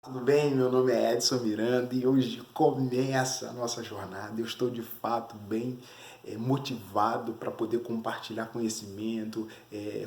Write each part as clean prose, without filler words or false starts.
Tudo bem? Meu nome é Edson Miranda e hoje começa a nossa jornada. Eu estou de fato bem motivado para poder compartilhar conhecimento,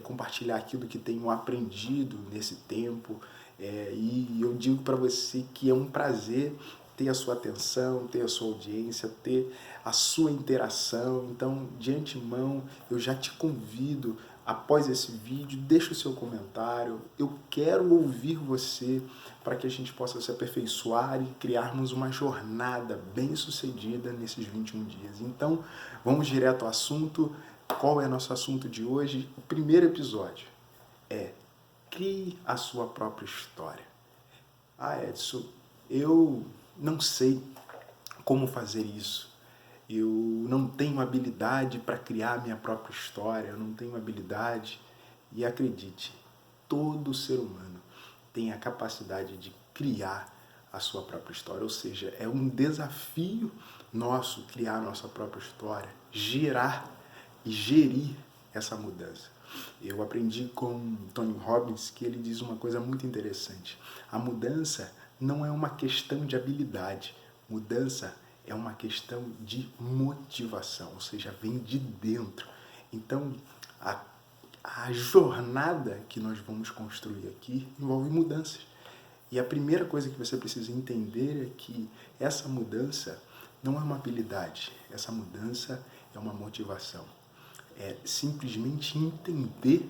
compartilhar aquilo que tenho aprendido nesse tempo. E eu digo para você que é um prazer ter a sua atenção, ter a sua audiência, ter a sua interação. Então, de antemão, eu já te convido, após esse vídeo, deixa o seu comentário. Eu quero ouvir você para que a gente possa se aperfeiçoar e criarmos uma jornada bem sucedida nesses 21 dias. Então, vamos direto ao assunto. Qual é nosso assunto de hoje? O primeiro episódio é: crie a sua própria história. Edson, eu não sei como fazer isso. Eu não tenho habilidade para criar minha própria história, eu não tenho habilidade. E acredite, todo ser humano tem a capacidade de criar a sua própria história, ou seja, é um desafio nosso criar a nossa própria história, gerar e gerir essa mudança. Eu aprendi com Tony Robbins que ele diz uma coisa muito interessante. A mudança não é uma questão de habilidade, mudança é uma questão de motivação, ou seja, vem de dentro. Então, a jornada que nós vamos construir aqui envolve mudanças. E a primeira coisa que você precisa entender é que essa mudança não é uma habilidade, essa mudança é uma motivação. É simplesmente entender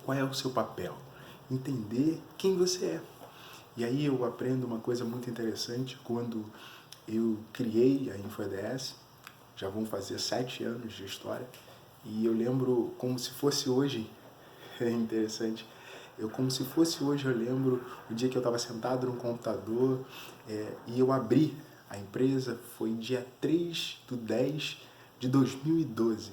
qual é o seu papel, entender quem você é. E aí eu aprendo uma coisa muito interessante quando eu criei a InfoEDS, já vão fazer 7 anos de história, e eu lembro como se fosse hoje, é interessante, como se fosse hoje, eu lembro o dia que eu estava sentado no computador e eu abri a empresa, foi dia 3/10/2012.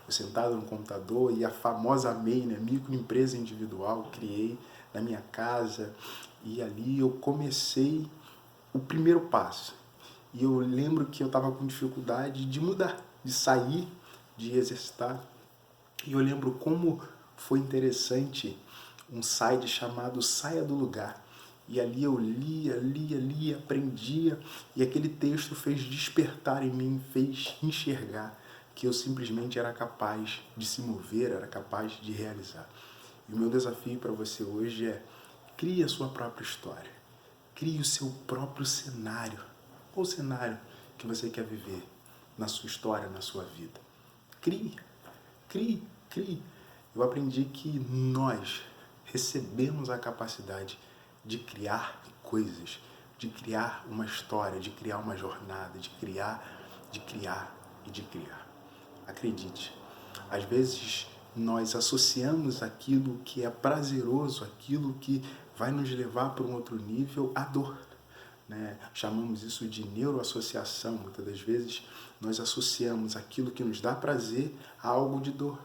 Eu sentado no computador e a famosa MEI, né, microempresa individual, criei na minha casa e ali eu comecei o primeiro passo. E eu lembro que eu estava com dificuldade de mudar, de sair, de exercitar. E eu lembro como foi interessante um site chamado Saia do Lugar. E ali eu lia, aprendia, e aquele texto fez despertar em mim, fez enxergar que eu simplesmente era capaz de se mover, era capaz de realizar. E o meu desafio para você hoje é: crie a sua própria história, crie o seu próprio cenário. Qual o cenário que você quer viver na sua história, na sua vida? Crie, crie, crie. Eu aprendi que nós recebemos a capacidade de criar coisas, de criar uma história, de criar uma jornada, de criar e de criar. Acredite, às vezes nós associamos aquilo que é prazeroso, aquilo que vai nos levar para um outro nível, à dor. Né? Chamamos isso de neuroassociação. Muitas das vezes nós associamos aquilo que nos dá prazer a algo de dor.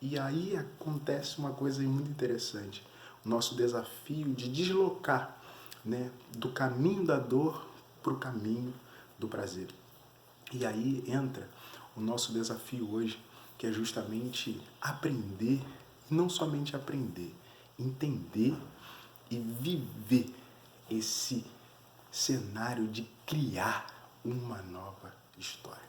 E aí acontece uma coisa muito interessante. O nosso desafio de deslocar, né, do caminho da dor para o caminho do prazer. E aí entra o nosso desafio hoje, que é justamente aprender, e não somente aprender, entender e viver esse cenário de criar uma nova história.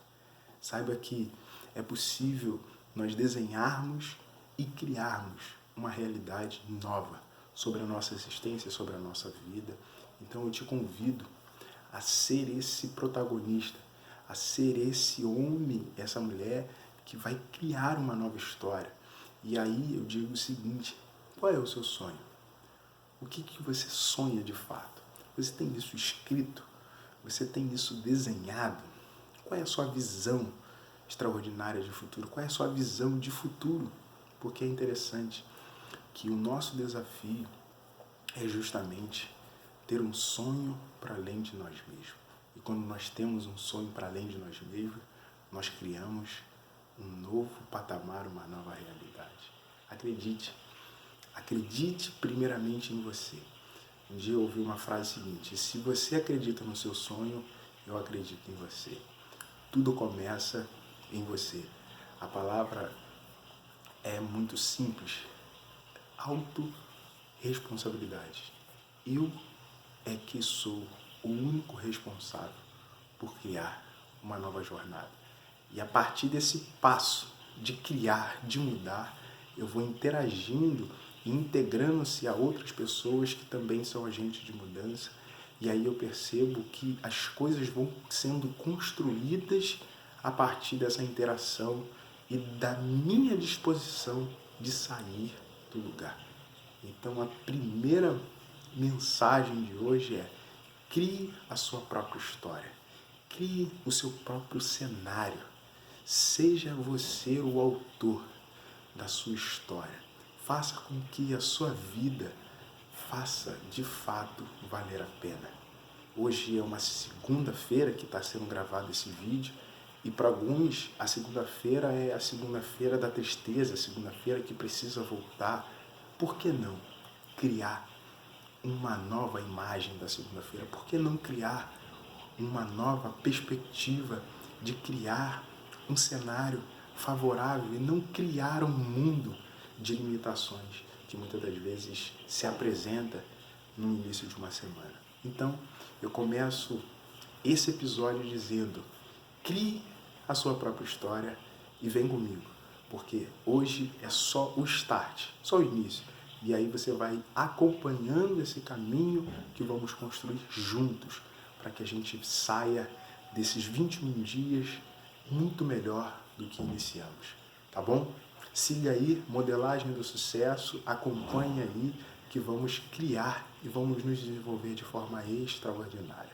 Saiba que é possível nós desenharmos e criarmos uma realidade nova sobre a nossa existência, sobre a nossa vida. Então eu te convido a ser esse protagonista, a ser esse homem, essa mulher que vai criar uma nova história. E aí eu digo o seguinte: qual é o seu sonho? O que você sonha de fato? Você tem isso escrito? Você tem isso desenhado? Qual é a sua visão extraordinária de futuro? Qual é a sua visão de futuro? Porque é interessante que o nosso desafio é justamente ter um sonho para além de nós mesmos. E quando nós temos um sonho para além de nós mesmos, nós criamos um novo patamar, uma nova realidade. Acredite, acredite primeiramente em você. Um dia eu ouvi uma frase seguinte: se você acredita no seu sonho, eu acredito em você. Tudo começa em você. A palavra é muito simples: autorresponsabilidade. Eu é que sou o único responsável por criar uma nova jornada. E a partir desse passo de criar, de mudar, eu vou interagindo e integrando-se a outras pessoas que também são agentes de mudança. E aí eu percebo que as coisas vão sendo construídas a partir dessa interação e da minha disposição de sair do lugar. Então a primeira mensagem de hoje é: crie a sua própria história, crie o seu próprio cenário, seja você o autor da sua história, faça com que a sua vida faça de fato valer a pena. Hoje é uma segunda-feira que está sendo gravado esse vídeo e para alguns a segunda-feira é a segunda-feira da tristeza, a segunda-feira que precisa voltar. Por que não criar uma nova imagem da segunda-feira? Por que não criar uma nova perspectiva de criar um cenário favorável e não criar um mundo de limitações que muitas das vezes se apresenta no início de uma semana? Então, eu começo esse episódio dizendo: crie a sua própria história e vem comigo, porque hoje é só o start, só o início. E aí você vai acompanhando esse caminho que vamos construir juntos, para que a gente saia desses 21 dias muito melhor do que iniciamos, tá bom? Siga aí, Modelagem do Sucesso, acompanhe aí que vamos criar e vamos nos desenvolver de forma extraordinária.